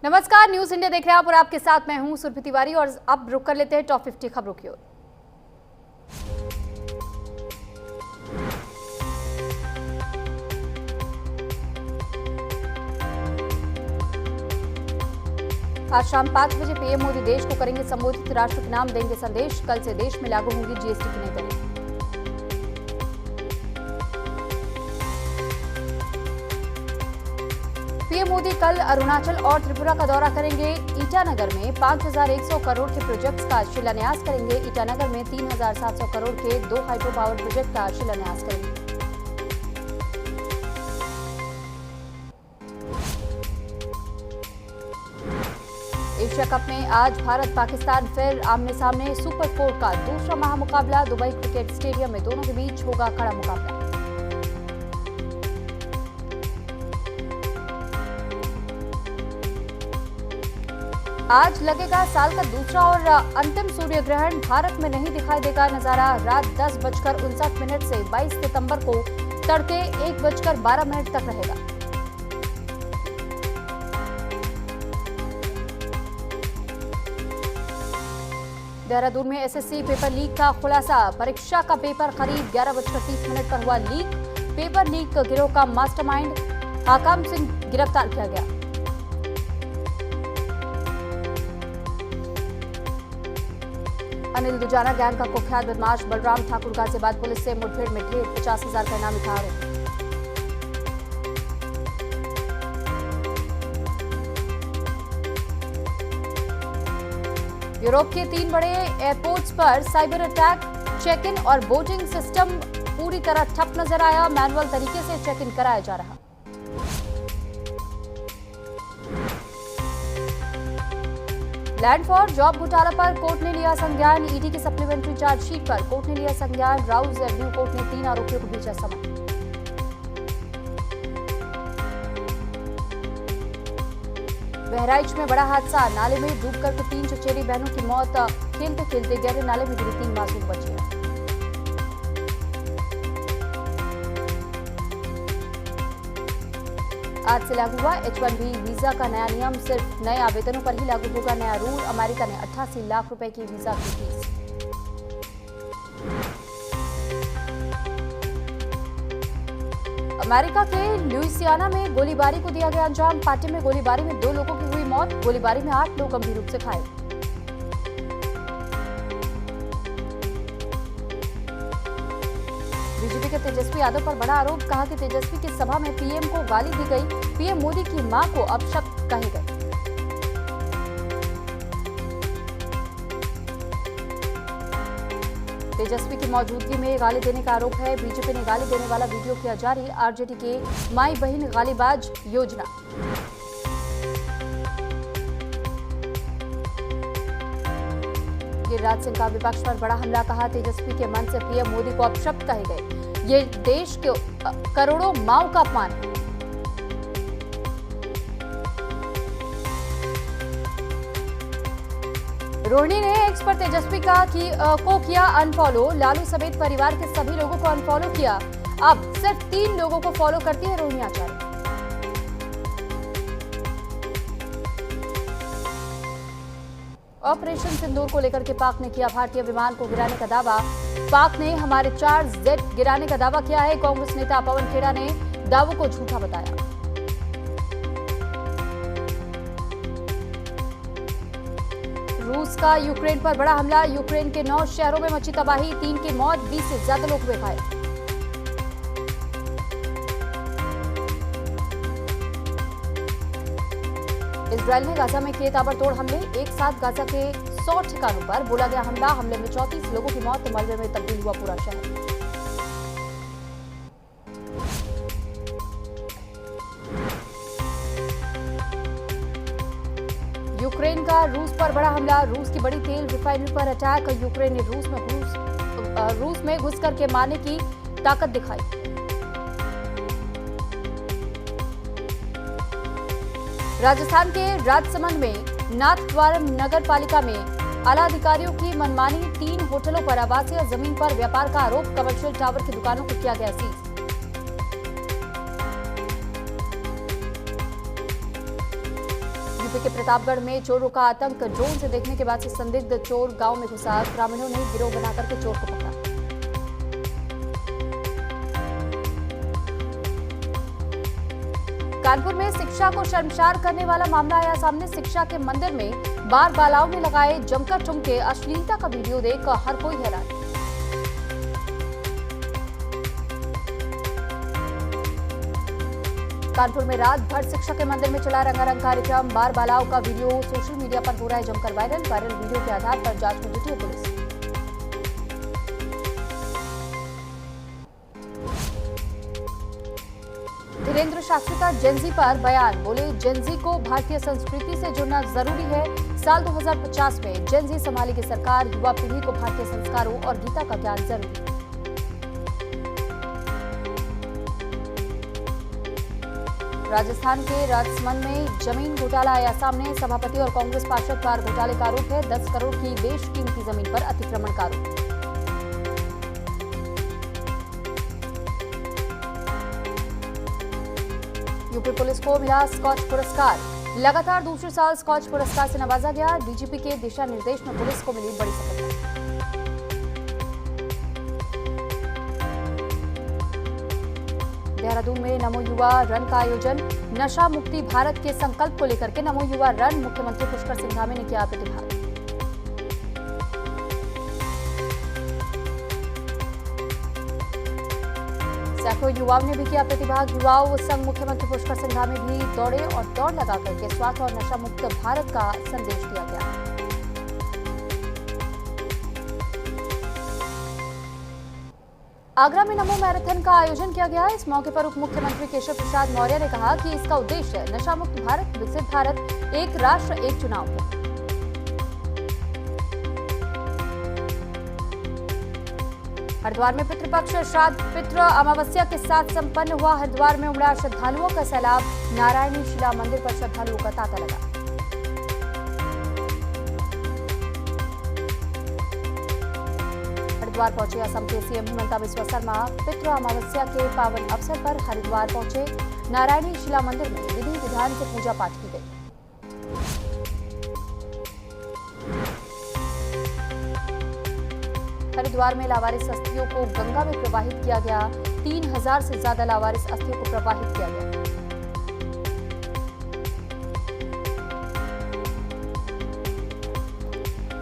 नमस्कार, news India देख रहे हैं आप और आपके साथ मैं हूं सुरभि तिवारी। और अब रुक कर लेते हैं टॉप 50 खबरों की ओर। आज शाम 5 बजे पीएम मोदी देश को करेंगे संबोधित। राष्ट्र के नाम देंगे संदेश। कल से देश में लागू होंगी जीएसटी की नई दरें। पीएम मोदी कल अरुणाचल और त्रिपुरा का दौरा करेंगे। ईटानगर में 5,100 करोड़ के प्रोजेक्ट्स का शिलान्यास करेंगे। ईटानगर में 3,700 करोड़ के 2 हाइड्रो पावर प्रोजेक्ट का शिलान्यास करेंगे। एशिया कप में आज भारत पाकिस्तान फिर आमने सामने। सुपर 4 का दूसरा महामुकाबला दुबई क्रिकेट स्टेडियम में दोनों के बीच होगा कड़ा मुकाबला। आज लगेगा साल का दूसरा और अंतिम सूर्य ग्रहण। भारत में नहीं दिखाई देगा नजारा। रात 10:59 से 22 सितंबर को तड़के 1:12 तक रहेगा। देहरादून में एसएससी पेपर लीक का खुलासा। परीक्षा का पेपर करीब 11:30 पर हुआ लीक। पेपर लीक गिरोह का मास्टरमाइंड हाकाम सिंह गिरफ्तार किया गया। अनिल दुजाना गैंग का कुख्यात बदमाश बलराम ठाकुर गाजियाबाद पुलिस से मुठभेड़ में ढेर। 50,000 का इनामी था आरोपी। यूरोप के 3 बड़े एयरपोर्ट्स पर साइबर अटैक। चेक इन और बोर्डिंग सिस्टम पूरी तरह ठप नजर आया। मैनुअल तरीके से चेक इन कराया जा रहा। लैंड फॉर जॉब घोटाला पर कोर्ट ने लिया संज्ञान। ईडी की सप्लीमेंट्री चार्जशीट पर कोर्ट ने लिया संज्ञान। राउज एवेन्यू कोर्ट ने 3 आरोपियों को भेजा समन। बहराइच में बड़ा हादसा। नाले में डूबकर 3 चचेरी बहनों की मौत। खेलते खेलते गहरे नाले में गिरी 3 मासूम बच्चियां। आज से लागू हुआ H-1B वीजा का नया नियम। सिर्फ नए आवेदनों पर ही लागू होगा नया रूल। अमेरिका ने 88 लाख रुपए की वीजा की फीस। अमेरिका के लुइसियाना में गोलीबारी को दिया गया अंजाम। पार्टी में गोलीबारी में 2 लोगों की हुई मौत। गोलीबारी में 8 लोग गंभीर रूप से घायल। बीजेपी के तेजस्वी यादव पर बड़ा आरोप। कहा कि तेजस्वी की सभा में पीएम को गाली दी गई। पीएम मोदी की मां को अपशब्द कहे गए। तेजस्वी की मौजूदगी में गाली देने का आरोप है। बीजेपी ने गाली देने वाला वीडियो किया जारी। आरजेडी के माई बहन गालीबाज योजना। गिरिराज सिंह का विपक्ष पर बड़ा हमला। कहा तेजस्वी के मन से पीएम मोदी को अपशब्द कहे गए। ये देश के करोड़ों माओ का अपमान है। रोहिणी ने एक्स पर तेजस्वी को किया अनफॉलो। लालू समेत परिवार के सभी लोगों को अनफॉलो किया। अब सिर्फ 3 लोगों को फॉलो करती है रोहिणी आचार्य। ऑपरेशन सिंदूर को लेकर के पाक ने किया भारतीय विमान को गिराने का दावा। पाक ने हमारे 4 जेट गिराने का दावा किया है। कांग्रेस नेता पवन खेड़ा ने दावों को झूठा बताया। रूस का यूक्रेन पर बड़ा हमला। यूक्रेन के 9 शहरों में मची तबाही। 3 की मौत, 20 से ज्यादा लोग हुए घायल। इजरायल ने गाजा में किए ताबड़तोड़ हमले। एक साथ गाजा के 100 ठिकानों पर बोला गया हमला। हमले में 34 लोगों की मौत। मलबे में तब्दील हुआ पूरा शहर। यूक्रेन का रूस पर बड़ा हमला। रूस की बड़ी तेल रिफाइनरी पर अटैक। यूक्रेन ने रूस में घुस करके मारने की ताकत दिखाई। राजस्थान के राजसमंद में नाथद्वारा नगर पालिका में आला अधिकारियों की मनमानी। 3 होटलों पर आवासीय जमीन पर व्यापार का आरोप। कमर्शियल टावर की दुकानों को किया गया सीज। यूपी के प्रतापगढ़ में चोरों का आतंक। ड्रोन से देखने के बाद से संदिग्ध चोर गांव में घुसा। ग्रामीणों ने गिरोह बनाकर के चोर को पकड़ा। कानपुर में शिक्षा को शर्मसार करने वाला मामला आया सामने। शिक्षा के मंदिर में बार बालाओं ने लगाए जमकर ठुमके। अश्लीलता का वीडियो देख हर कोई हैरान। कानपुर में रात भर शिक्षा के मंदिर में चला रंगारंग कार्यक्रम। बार बालाओं का वीडियो सोशल मीडिया पर हो रहा है जमकर वायरल। वायरल वीडियो के आधार पर जांच में जुटी है पुलिस। धीरेन्द्र शास्त्री का जेनजी पर बयान। बोले, जेनजी को भारतीय संस्कृति से जुड़ना जरूरी है। साल 2050 में जेनजी संभालेगी सरकार। युवा पीढ़ी को भारतीय संस्कारों और गीता का ज्ञान जरूरी। राजस्थान के राजसमंद में जमीन घोटाला आया सामने। सभापति और कांग्रेस पार्षद पर घोटाले का आरोप है। 10 करोड़ की बेशकीमती जमीन पर अतिक्रमण का आरोप। यूपी पुलिस को मिला स्कॉच पुरस्कार। लगातार दूसरे साल स्कॉच पुरस्कार से नवाजा गया। डीजीपी के दिशा निर्देश में पुलिस को मिली बड़ी सफलता। देहरादून में नमो युवा रन का आयोजन। नशा मुक्ति भारत के संकल्प को लेकर के नमो युवा रन मुख्यमंत्री पुष्कर सिंह धामी ने किया प्रतिभाग। सैकड़ों युवाओं ने भी किया प्रतिभाग। युवाओं संग मुख्यमंत्री पुष्कर सिंह धामी भी दौड़े और दौड़ लगा करके स्वास्थ्य और नशा मुक्त भारत का संदेश दिया गया। आगरा में नमो मैराथन का आयोजन किया गया। इस मौके पर उप मुख्यमंत्री केशव प्रसाद मौर्य ने कहा कि इसका उद्देश्य नशा मुक्त भारत, विकसित भारत, एक राष्ट्र एक चुनाव है। हरिद्वार में पितृपक्ष श्राद्ध पितृ अमावस्या के साथ संपन्न हुआ। हरिद्वार में उमड़ा श्रद्धालुओं का सैलाब। नारायणी शिला मंदिर पर श्रद्धालुओं का तांता लगा। हरिद्वार पहुंचे असम के सीएम हिमंता बिस्वा शर्मा। पितृ अमावस्या के पावन अवसर पर हरिद्वार पहुंचे। नारायणी शिला मंदिर में विधि विधान से पूजा पाठ की गई। हरिद्वार में लावारिस अस्थियों को गंगा में प्रवाहित किया गया। 3000 से ज्यादा लावारिस अस्थियों को प्रवाहित किया गया।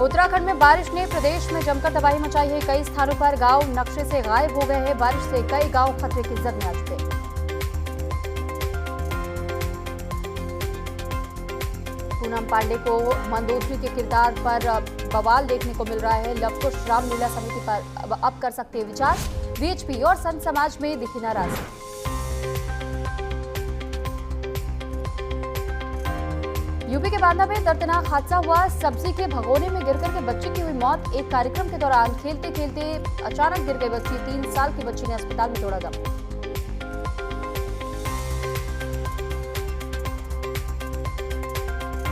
उत्तराखंड में बारिश ने प्रदेश में जमकर तबाही मचाई है। कई स्थानों पर गांव नक्शे से गायब हो गए हैं। बारिश से कई गांव खतरे की जद में आ चुके हैं। पूनम पांडे को मंदोदरी के किरदार पर बवाल देखने को मिल रहा है। लवकुश रामलीला समिति पर अब कर सकते हैं विचार। वीएचपी और संत समाज में दिखी नाराजगी। यूपी के बांदा में दर्दनाक हादसा हुआ। सब्जी के भगोने में गिरकर के बच्चे की हुई मौत। एक कार्यक्रम के दौरान खेलते खेलते अचानक गिर गई बच्ची। 3 साल की बच्ची ने अस्पताल में तोड़ा दम।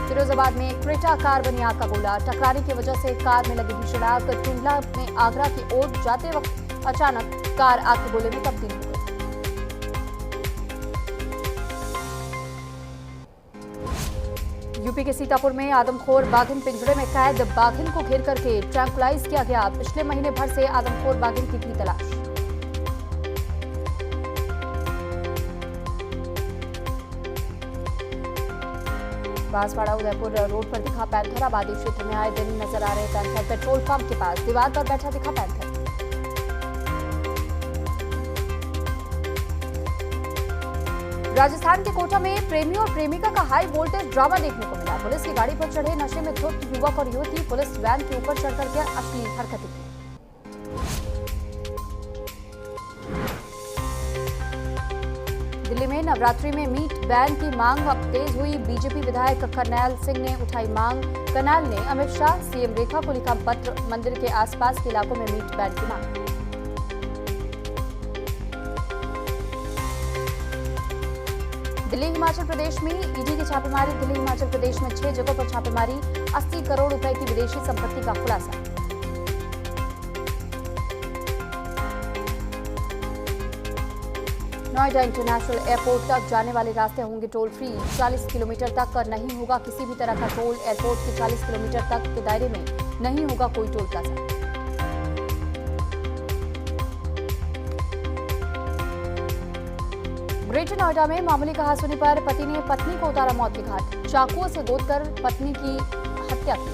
फिरोजाबाद में क्रेटा कार बनी आग का गोला। टकराने की वजह से कार में लगी भीषण आग। टुंडला में आगरा की ओर जाते वक्त अचानक कार आग के गोले में तब्दील हो गई। यूपी के सीतापुर में आदमखोर बाघिन पिंजड़े में कैद। बाघिन को घेर करके ट्रैंकुलाइज किया गया। पिछले महीने भर से आदमखोर बाघिन की थी तलाश। बांसवाड़ा उदयपुर रोड पर दिखा पैंथर। आबादी क्षेत्र में आए दिन नजर आ रहे पैंथर। पेट्रोल पंप के पास दीवार पर बैठा दिखा पैंथर। राजस्थान के कोटा में प्रेमी और प्रेमिका का हाई वोल्टेज ड्रामा देखने को मिला। पुलिस की गाड़ी पर चढ़े नशे में धुत युवक और युवती पुलिस वैन के ऊपर चढ़ करके अश्लील हरकतें की। दिल्ली में नवरात्रि में मीट बैन की मांग अब तेज हुई। बीजेपी विधायक करनैल सिंह ने उठाई मांग। करनैल ने अमित शाह, सीएम रेखा को लिखा पत्र। मंदिर के आसपास के इलाकों में मीट बैन की मांग। दिल्ली हिमाचल प्रदेश में ईडी की छापेमारी। दिल्ली हिमाचल प्रदेश में 6 जगहों पर छापेमारी। 80 करोड़ रुपए की विदेशी संपत्ति का खुलासा। नोएडा इंटरनेशनल एयरपोर्ट तक जाने वाले रास्ते होंगे टोल फ्री। 40 किलोमीटर तक नहीं होगा किसी भी तरह का टोल। एयरपोर्ट के 40 किलोमीटर तक के दायरे में नहीं होगा कोई टोल प्लाजा। ग्रेटर नोएडा में मामूली कहासुनी पर पति ने पत्नी को उतारा मौत के घाट। चाकुओं से गोदकर पत्नी की हत्या की।